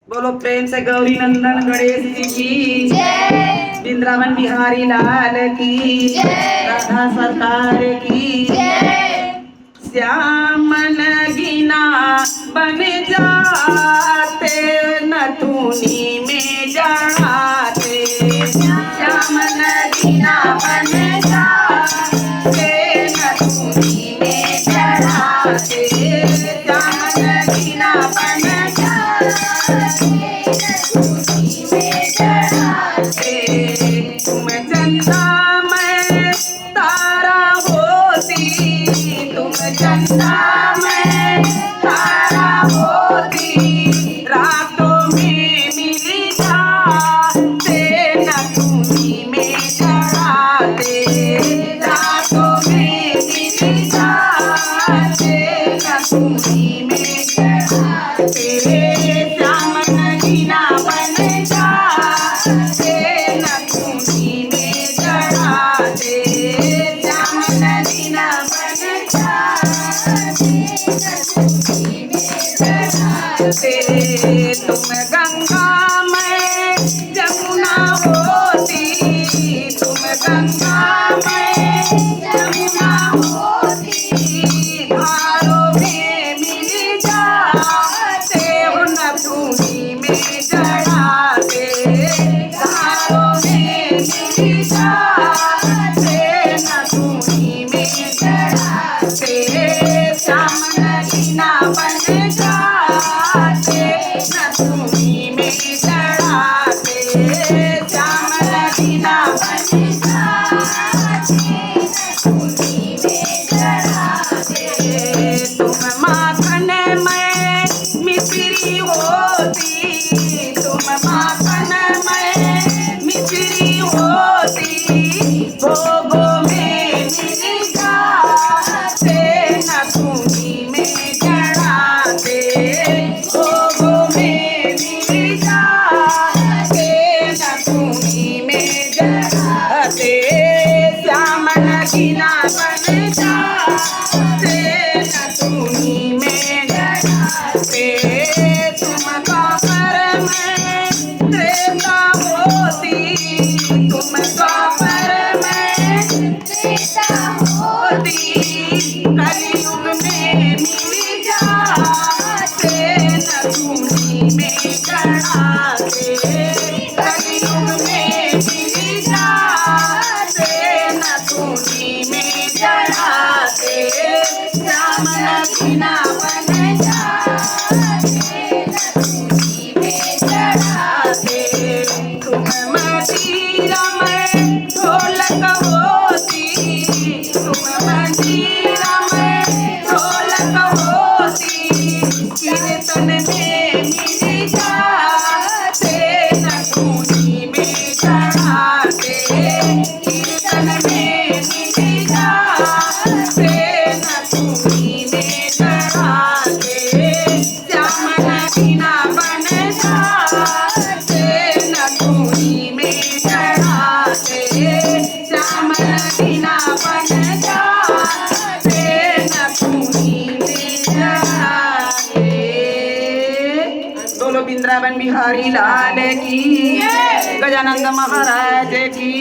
बोलो प्रेम से गौरी नंदन गणेश जी की जय। वृंदावन बिहारी लाल की जय। राधा सरकार की जय। श्याम नगीना बन जाते नथुनी में जड़ाते, श्याम नगीना बन जाते नथुनी में जड़ाते, श्याम नगीना बन तुम चंदा मैं तारा होती, तुम चंदा मैं तारा होती, रातों में मिल जाते नथुनी में जड़ाते, रातों में मिल जाते नथुनी में जड़ाते, श्याम नगीना बन जाते नथुनी में जड़ाते, श्याम नगीना बन जाते नथुनी में जड़ाते। तुम गंगा मैं जमुना होती, तुम गंगा मैं जमुना होती, धारों में मिल जाते हो नथुनी में जड़ाते, धारों में मिल जाते नथुनी में जड़ाते, श्याम नगीना बन जाते नथुनी में जड़ाते, श्याम नगीना बन जाते नथुनी में जड़ाते। तुम माखन में मिश्री होती, तुम माखन में मिश्री होती, भोगों में मिल जाते नथुनी में जड़ाते, भोगों में मिल जाते नथुनी में जड़ाते, श्याम नगीना बन जाते नथुनी में जड़ाते। तुम कॉपर में त्रेता होती, तुम कॉपर में त्रेता होती, कलयुग में मिल जाते नथुनी में जड़ाते, कलयुग में मिल जाते नथुनी में जड़ाते, श्याम नगीना बन जाते नथुनी में जड़ाते। तुम मजीरा में ढोलक होती, तुम मजीरा में ढोलक होती, कीर्तन में मिल जाते नथुनी में जड़ाते, कीर्तन में मिल जाते नथुनी में जड़ाते, श्याम नगीना बन जाते नथुनी में जड़ाते, श्याम नगीना बन जाते नथुनी में जड़ाते। बोलो वृंदावन बिहारी लाल की, गजानंद महाराज की।